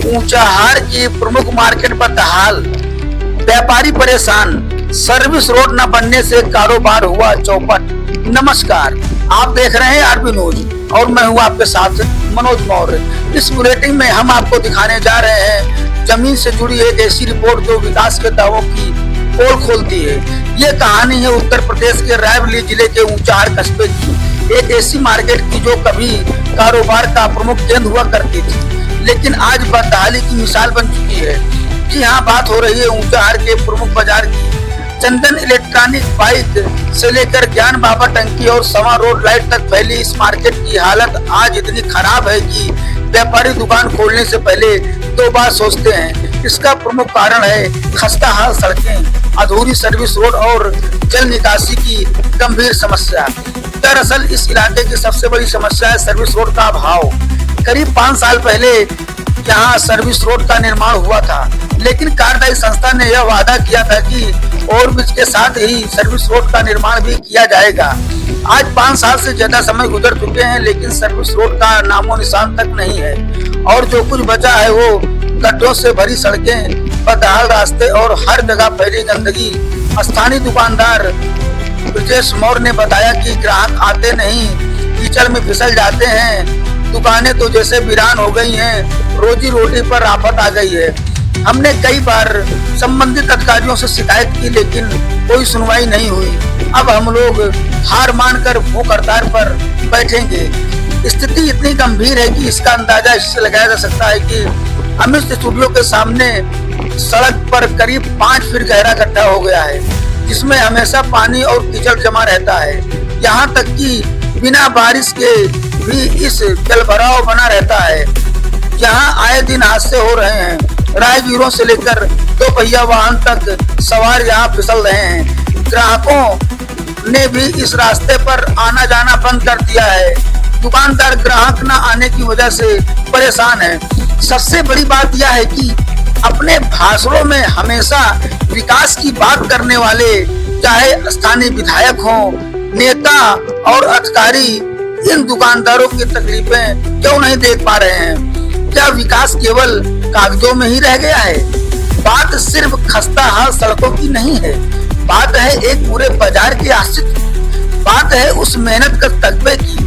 ऊंचाहार की प्रमुख मार्केट बदहाल, व्यापारी परेशान, सर्विस रोड न बनने से कारोबार हुआ चौपट। नमस्कार, आप देख रहे हैं आरबी न्यूज और मैं हूं आपके साथ मनोज मौर्य। इस बुलेटिन में हम आपको दिखाने जा रहे हैं जमीन से जुड़ी एक ऐसी रिपोर्ट जो विकास के दावों की पोल खोलती है। ये कहानी है उत्तर प्रदेश के रायबरेली जिले के ऊंचाहार कस्बे की, एक ऐसी मार्केट की जो कभी कारोबार का प्रमुख केंद्र हुआ करती थी, लेकिन आज बदहाली की मिसाल बन चुकी है। जी हाँ, बात हो रही है ऊंचाहार के प्रमुख बाजार की। चंदन इलेक्ट्रॉनिक बाइक से लेकर ज्ञान बाबा टंकी और सवा रोड लाइट तक फैली इस मार्केट की हालत आज इतनी खराब है कि व्यापारी दुकान खोलने से पहले 2 बार सोचते हैं। इसका प्रमुख कारण है खस्ता हाल सड़कें, अधूरी सर्विस रोड और जल निकासी की गंभीर समस्या। दरअसल इस इलाके की सबसे बड़ी समस्या है सर्विस रोड का अभाव। करीब 5 साल पहले यहाँ सर्विस रोड का निर्माण हुआ था, लेकिन कार्यदायी संस्था ने यह वादा किया था कि ओवरब्रिज के साथ ही सर्विस रोड का निर्माण भी किया जाएगा। आज 5 साल से ज्यादा समय गुजर चुके हैं, लेकिन सर्विस रोड का नामो निशान तक नहीं है और जो कुछ बचा है वो गड्ढों से भरी सड़कें, बदहाल रास्ते और हर जगह फैली गंदगी। स्थानीय दुकानदार ब्रजेश मौर्य ने बताया कि ग्राहक आते नहीं, कीचड़ में फिसल जाते हैं, दुकानें तो जैसे वीरान हो गई हैं, रोजी रोटी पर आफत आ गई है। हमने कई बार संबंधित अधिकारियों से शिकायत की, लेकिन कोई सुनवाई नहीं हुई। अब हम लोग हार मानकर भूख हड़ताल पर बैठेंगे। स्थिति इतनी गंभीर है कि इसका अंदाजा इससे लगाया जा सकता है कि अमित स्टूडियो के सामने सड़क पर करीब 5 फीट गहरा गड्ढा हो गया है, जिसमें हमेशा पानी और कीचड़ जमा रहता है। यहाँ तक कि बिना बारिश के भी इस जलभराव बना रहता है। यहाँ आए दिन हादसे हो रहे हैं, राहगीरों से लेकर 2 पहिया वाहन तक सवार यहाँ फिसल रहे हैं। ग्राहकों ने भी इस रास्ते पर आना जाना बंद कर दिया है। दुकानदार ग्राहक न आने की वजह से परेशान है। सबसे बड़ी बात यह है कि अपने भाषणों में हमेशा विकास की बात करने वाले, चाहे स्थानीय विधायक हों, नेता और अधिकारी, इन दुकानदारों की तकलीफें क्यों नहीं देख पा रहे हैं? क्या विकास केवल कागजों में ही रह गया है? बात सिर्फ खस्ता हाल सड़कों की नहीं है, बात है एक पूरे बाजार के अस्तित्व, बात है उस मेहनत कर तकबे की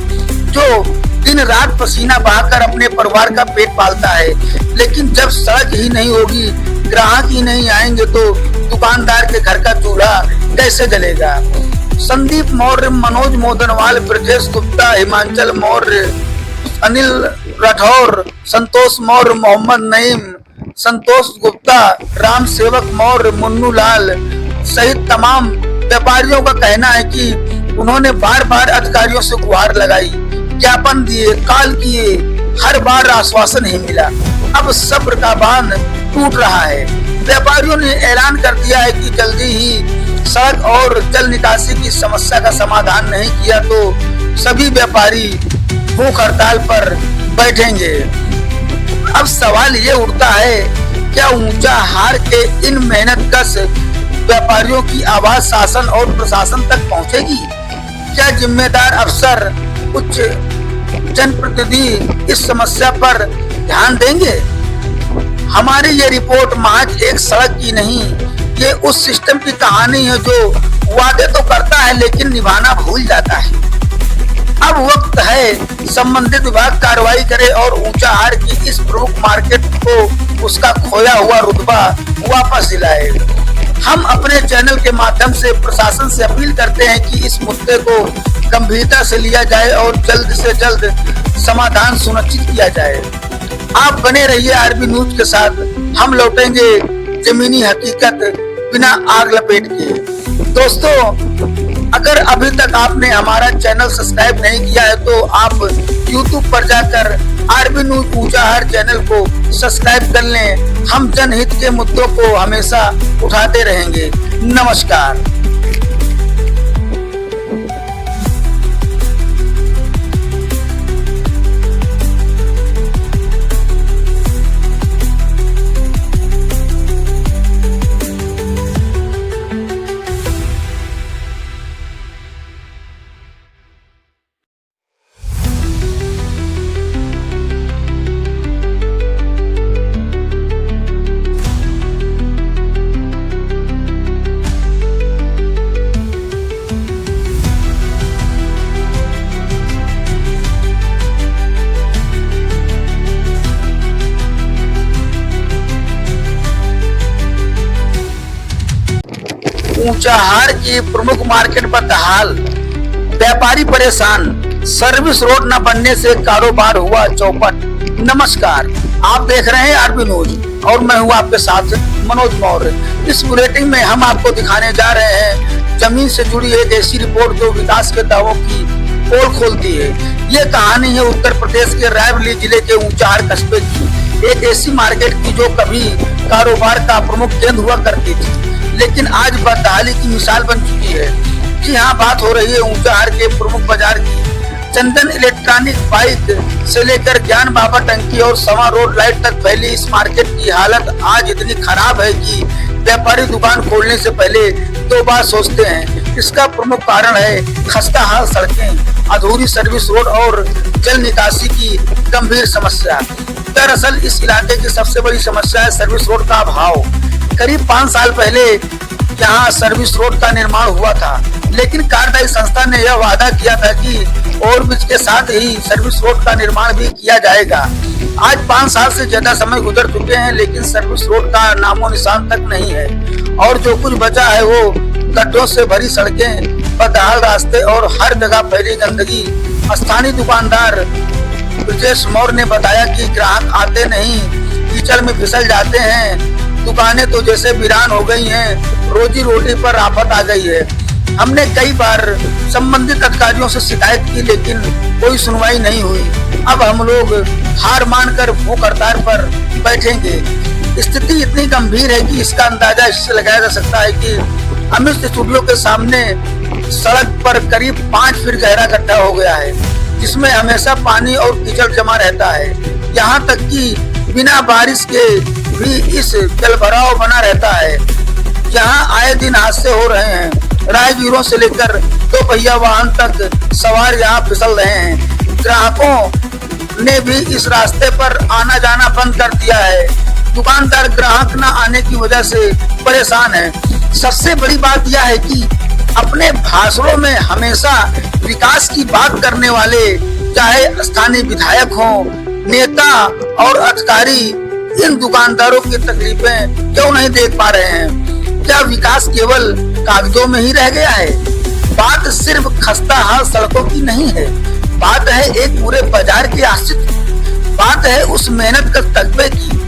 जो दिन रात पसीना बहाकर अपने परिवार का पेट पालता है। लेकिन जब सड़क ही नहीं होगी, ग्राहक ही नहीं आएंगे, तो दुकानदार के घर का चूल्हा कैसे जलेगा? संदीप मौर्य, मनोज मोदनवाल, ब्रजेश गुप्ता, हिमांचल मौर्य, अनिल राठौर, संतोष मौर्य, मोहम्मद नईम, संतोष गुप्ता, राम सेवक मौर्य, मुन्नू लाल सहित तमाम व्यापारियों का कहना है कि उन्होंने बार बार अधिकारियों से गुहार लगाई, ज्ञापन दिए, कॉल किए, हर बार आश्वासन नहीं मिला। अब सब्र का बांध टूट रहा है। व्यापारियों ने ऐलान कर दिया है कि जल्दी ही सड़क और जल निकासी की समस्या का समाधान नहीं किया तो सभी व्यापारी भूख हड़ताल पर बैठेंगे। अब सवाल ये उठता है, क्या ऊंचाहार के इन मेहनतकश व्यापारियों की आवाज शासन और प्रशासन तक पहुंचेगी? क्या जिम्मेदार अफसर, उच्च जनप्रतिनिधि इस समस्या पर ध्यान देंगे? हमारी ये रिपोर्ट महज एक सड़क की नहीं, ये उस सिस्टम की कहानी है जो वादे तो करता है लेकिन निभाना भूल जाता है। अब वक्त है संबंधित विभाग कार्रवाई करे और ऊंचाहार की इस प्रमुख मार्केट को उसका खोया हुआ रुतबा वापस दिलाए। हम अपने चैनल के माध्यम से प्रशासन से अपील करते हैं कि इस मुद्दे को गंभीरता से लिया जाए और जल्द से जल्द समाधान सुनिश्चित किया जाए। आप बने रहिए आरबी न्यूज के साथ, हम लौटेंगे जमीनी हकीकत बिना आग लपेट के। दोस्तों, अगर अभी तक आपने हमारा चैनल सब्सक्राइब नहीं किया है तो आप YouTube पर जाकर आरबी न्यूज ऊंचाहार चैनल को सब्सक्राइब कर लें। हम जनहित के मुद्दों को हमेशा उठाते रहेंगे। नमस्कार। ऊंचाहार की प्रमुख मार्केट बदहाल, व्यापारी परेशान, सर्विस रोड न बनने से कारोबार हुआ चौपट। नमस्कार, आप देख रहे हैं आरबी न्यूज और मैं हूं आपके साथ मनोज मौर्य। इस बुलेटिन में हम आपको दिखाने जा रहे हैं जमीन से जुड़ी एक ऐसी रिपोर्ट जो विकास के दावों की पोल खोलती है। ये कहानी है उत्तर प्रदेश के रायबरेली जिले के ऊंचाहार कस्बे की, एक ऐसी मार्केट की जो कभी कारोबार का प्रमुख केंद्र हुआ करती थी, लेकिन आज बदहाली की मिसाल बन चुकी है। जी हाँ, बात हो रही है ऊंचाहार के प्रमुख बाजार की। चंदन इलेक्ट्रॉनिक बाइक से लेकर ज्ञान बाबा टंकी और सवा रोड लाइट तक फैली इस मार्केट की हालत आज इतनी खराब है कि व्यापारी दुकान खोलने से पहले 2 बार सोचते हैं। इसका प्रमुख कारण है खस्ता हाल सड़कें, अधूरी सर्विस रोड और जल निकासी की गंभीर समस्या। दरअसल इस इलाके की सबसे बड़ी समस्या है सर्विस रोड का अभाव। करीब 5 साल पहले यहाँ सर्विस रोड का निर्माण हुआ था, लेकिन कार्यदायी संस्था ने यह वादा किया था कि ओवरब्रिज के साथ ही सर्विस रोड का निर्माण भी किया जाएगा। आज 5 साल से ज्यादा समय गुजर चुके हैं, लेकिन सर्विस रोड का नामो निशान तक नहीं है और जो कुछ बचा है वो गड्ढों से भरी सड़कें, बदहाल रास्ते और हर जगह फैली गंदगी। स्थानीय दुकानदार ब्रजेश मौर्य ने बताया कि ग्राहक आते नहीं, कीचड़ में फिसल जाते हैं, दुकानें तो जैसे वीरान हो गई हैं, रोजी रोटी पर आफत आ गई है। हमने कई बार संबंधित अधिकारियों से शिकायत की, लेकिन कोई सुनवाई नहीं हुई। अब हम लोग हार मानकर भूख हड़ताल पर बैठेंगे। स्थिति इतनी गंभीर है कि इसका अंदाजा इससे लगाया जा सकता है कि अमित स्टूडियो के सामने सड़क पर करीब 5 फीट गहरा गड्ढा हो गया है, जिसमें हमेशा पानी और कीचड़ जमा रहता है। यहाँ तक कि बिना बारिश के भी इस जलभराव बना रहता है। यहाँ आए दिन हादसे हो रहे हैं, राहगीरों से लेकर 2 पहिया वाहन तक सवार यहाँ फिसल रहे हैं। ग्राहकों ने भी इस रास्ते पर आना जाना बंद कर दिया है। दुकानदार ग्राहक न आने की वजह से परेशान है। सबसे बड़ी बात यह है कि अपने भाषणों में हमेशा विकास की बात करने वाले, चाहे स्थानीय विधायक हों, नेता और अधिकारी, इन दुकानदारों की तकलीफें क्यों नहीं देख पा रहे हैं? क्या विकास केवल कागजों में ही रह गया है? बात सिर्फ खस्ता हाल सड़कों की नहीं है, बात है एक पूरे बाजार के अस्तित्व की। बात है उस मेहनत का तगबे की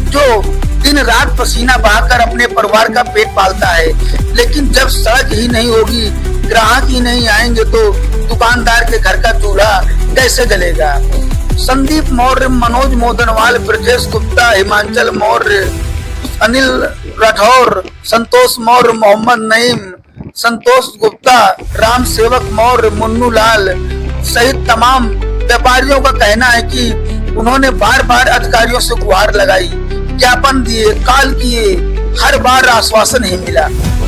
जो दिन रात पसीना बहाकर अपने परिवार का पेट पालता है। लेकिन जब सड़क ही नहीं होगी, ग्राहक ही नहीं आएंगे, तो दुकानदार के घर का चूल्हा कैसे जलेगा? संदीप मौर्य, मनोज मोदनवाल, ब्रजेश गुप्ता, हिमांचल मौर्य, अनिल राठौर, संतोष मौर्य, मोहम्मद नईम, संतोष गुप्ता, राम सेवक मौर्य, मुन्नू लाल सहित तमाम व्यापारियों का कहना है कि उन्होंने बार बार अधिकारियों से गुहार लगाई, ज्ञापन दिए, कॉल किए, हर बार आश्वासन नहीं मिला।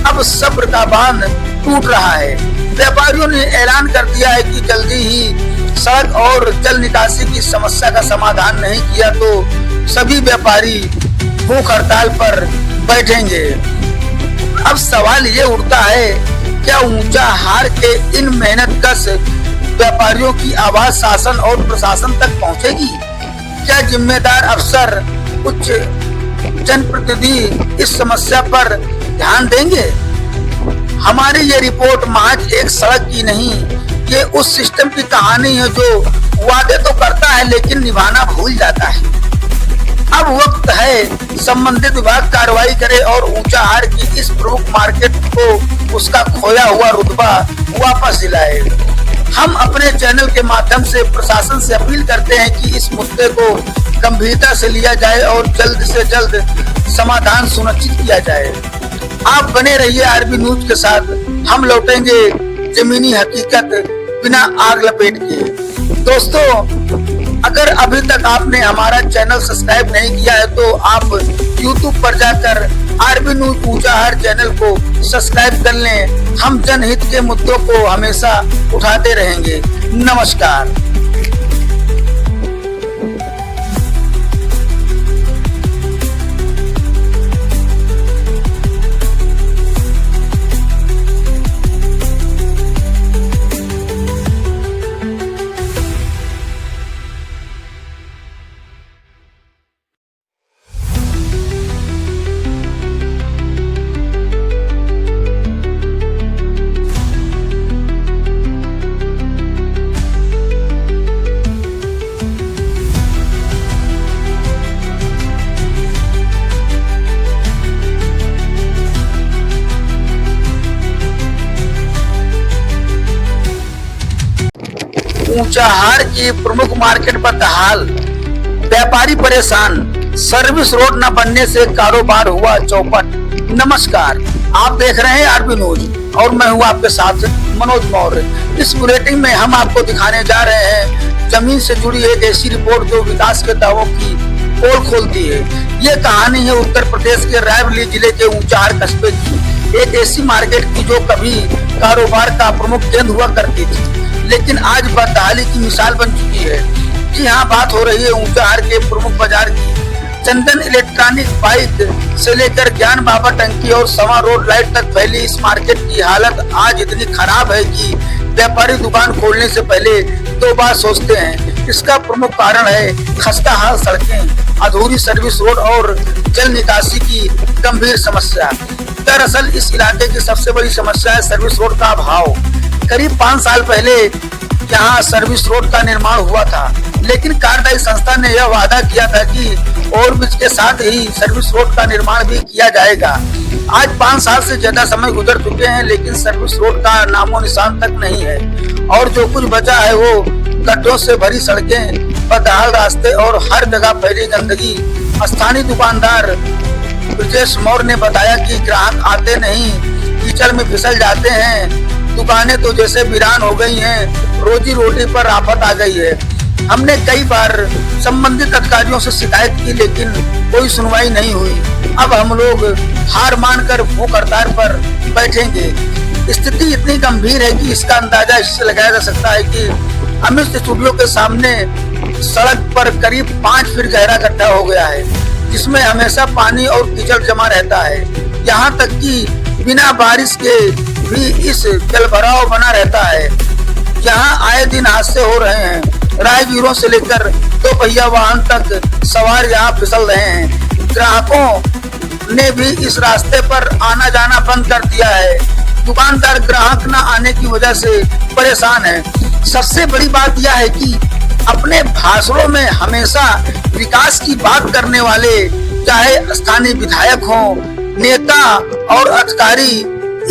अब सब्र का बांध टूट रहा है। व्यापारियों ने ऐलान कर दिया है कि जल्दी ही सड़क और जल निकासी की समस्या का समाधान नहीं किया तो सभी व्यापारी भूख हड़ताल पर बैठेंगे। अब सवाल ये उठता है, क्या ऊंचाहार के इन मेहनतकश व्यापारियों की आवाज शासन और प्रशासन तक पहुंचेगी? क्या जिम्मेदार अफसर, उच्च जनप्रतिनिधि इस समस्या पर ध्यान देंगे? हमारी ये रिपोर्ट महज एक सड़क की नहीं, ये उस सिस्टम की कहानी है जो वादे तो करता है लेकिन निभाना भूल जाता है। अब वक्त है संबंधित विभाग कार्रवाई करे और ऊंचाहार की इस प्रमुख मार्केट को उसका खोया हुआ रुतबा वापस दिलाए। हम अपने चैनल के माध्यम से प्रशासन से अपील करते हैं कि इस मुद्दे को गंभीरता से लिया जाए और जल्द से जल्द समाधान सुनिश्चित किया जाए। आप बने रहिए आरबी न्यूज के साथ, हम लौटेंगे जमीनी हकीकत बिना आग लपेट के। दोस्तों, अगर अभी तक आपने हमारा चैनल सब्सक्राइब नहीं किया है तो आप YouTube पर जाकर आरबी न्यूज ऊंचाहार चैनल को सब्सक्राइब कर लें। हम जनहित के मुद्दों को हमेशा उठाते रहेंगे। नमस्कार। ऊंचाहार की प्रमुख मार्केट बदहाल, व्यापारी परेशान, सर्विस रोड न बनने से कारोबार हुआ चौपट। नमस्कार, आप देख रहे हैं आरबी न्यूज और मैं हूं आपके साथ मनोज मौर्य। इस बुलेटिन में हम आपको दिखाने जा रहे हैं जमीन से जुड़ी एक ऐसी रिपोर्ट जो विकास के दावों की पोल खोलती है। ये कहानी है उत्तर प्रदेश के रायबरेली जिले के ऊंचाहार कस्बे की, एक ऐसी मार्केट की जो कभी कारोबार का प्रमुख केंद्र हुआ करती थी, लेकिन आज बदहाली की मिसाल बन चुकी है। जी हाँ, बात हो रही है ऊंचाहार के प्रमुख बाजार की। चंदन इलेक्ट्रॉनिक बाइक से लेकर ज्ञान बाबा टंकी और सवा रोड लाइट तक फैली इस मार्केट की हालत आज इतनी खराब है कि व्यापारी दुकान खोलने से पहले 2 बार सोचते हैं। इसका प्रमुख कारण है खस्ता हाल सड़कें, अधूरी सर्विस रोड और जल निकासी की गंभीर समस्या। दरअसल इस इलाके की सबसे बड़ी समस्या है सर्विस रोड का अभाव। करीब 5 साल पहले यहाँ सर्विस रोड का निर्माण हुआ था, लेकिन कार्यदायी संस्था ने यह वादा किया था कि ओवरब्रिज के साथ ही सर्विस रोड का निर्माण भी किया जाएगा। आज 5 साल से ज्यादा समय गुजर चुके हैं, लेकिन सर्विस रोड का नामो निशान तक नहीं है और जो कुछ बचा है वो गड्ढों से भरी सड़कें, बदहाल रास्ते और हर जगह फैली गंदगी। स्थानीय दुकानदार ब्रजेश मौर्य ने बताया कि ग्राहक आते नहीं, कीचड़ में फिसल जाते हैं, दुकानें तो जैसे वीरान हो गई हैं, रोजी रोटी पर आफत आ गई है। हमने कई बार संबंधित अधिकारियों से शिकायत की, लेकिन कोई सुनवाई नहीं हुई। अब हम लोग हार मानकर भूख हड़ताल पर बैठेंगे। स्थिति इतनी गंभीर है कि इसका अंदाजा इससे लगाया जा सकता है कि अमित स्टूडियो के सामने सड़क पर करीब 5 फीट गहरा गड्ढा हो गया है, जिसमें हमेशा पानी और कीचड़ जमा रहता है। यहाँ तक कि बिना बारिश के भी इस जलभराव बना रहता है। यहाँ आए दिन हादसे हो रहे हैं, राहगीरों से लेकर 2 पहिया वाहन तक सवार यहाँ फिसल रहे हैं। ग्राहकों ने भी इस रास्ते पर आना जाना बंद कर दिया है। दुकानदार ग्राहक न आने की वजह से परेशान है। सबसे बड़ी बात यह है कि अपने भाषणों में हमेशा विकास की बात करने वाले, चाहे स्थानीय विधायक हों, नेता और अधिकारी,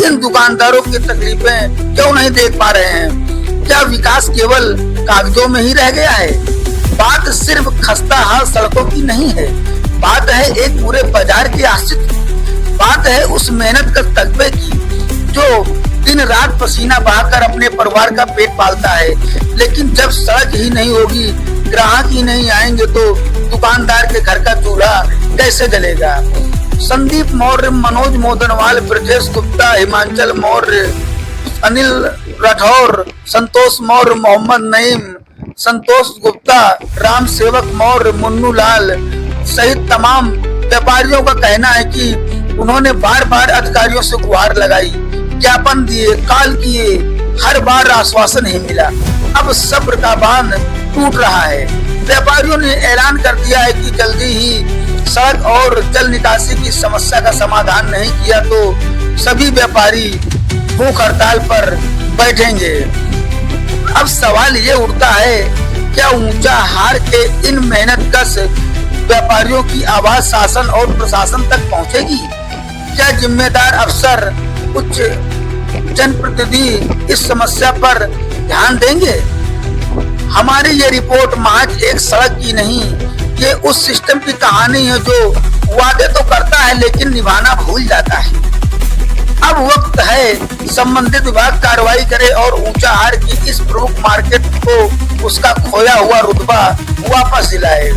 इन दुकानदारों की तकलीफें क्यों नहीं देख पा रहे हैं? क्या विकास केवल कागजों में ही रह गया है? बात सिर्फ खस्ता हाल सड़कों की नहीं है, बात है एक पूरे बाजार के अस्तित्व, बात है उस मेहनत कर तकबे की जो दिन रात पसीना बहाकर अपने परिवार का पेट पालता है। लेकिन जब सड़क ही नहीं होगी, ग्राहक ही नहीं आएंगे, तो दुकानदार के घर का चूल्हा कैसे जलेगा? संदीप मौर्य, मनोज मोदनवाल, ब्रजेश गुप्ता, हिमांचल मौर्य, अनिल राठौर, संतोष मौर्य, मोहम्मद नईम, संतोष गुप्ता, राम सेवक मौर्य, मुन्नू लाल सहित तमाम व्यापारियों का कहना है कि उन्होंने बार बार अधिकारियों से गुहार लगाई, ज्ञापन दिए, कॉल किए, हर बार आश्वासन ही मिला। अब सब्र का बांध टूट रहा है। व्यापारियों ने ऐलान कर दिया है कि जल्दी ही सड़क और जल निकासी की समस्या का समाधान नहीं किया तो सभी व्यापारी भूख हड़ताल पर बैठेंगे। अब सवाल ये उठता है, क्या ऊंचाहार के इन मेहनतकश व्यापारियों की आवाज शासन और प्रशासन तक पहुंचेगी? क्या जिम्मेदार अफसर, उच्च जनप्रतिनिधि इस समस्या पर ध्यान देंगे? हमारी ये रिपोर्ट महज एक सड़क की नहीं, ये उस सिस्टम की कहानी है जो वादे तो करता है लेकिन निभाना भूल जाता है। अब वक्त है संबंधित विभाग कार्रवाई करे और ऊंचाहार की इस प्रमुख मार्केट को उसका खोया हुआ रुतबा वापस दिलाए।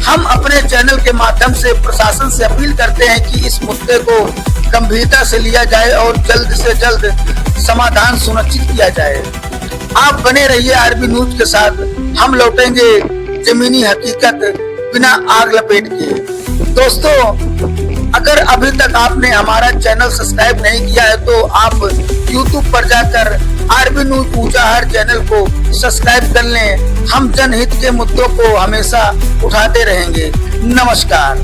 हम अपने चैनल के माध्यम से प्रशासन से अपील करते हैं कि इस मुद्दे को गंभीरता से लिया जाए और जल्द से जल्द समाधान सुनिश्चित किया जाए। आप बने रहिए आरबी न्यूज के साथ, हम लौटेंगे जमीनी हकीकत बिना आग लपेट के। दोस्तों, अगर अभी तक आपने हमारा चैनल सब्सक्राइब नहीं किया है तो आप YouTube पर जाकर आरबी न्यूज ऊंचाहार चैनल को सब्सक्राइब कर लें। हम जनहित के मुद्दों को हमेशा उठाते रहेंगे। नमस्कार।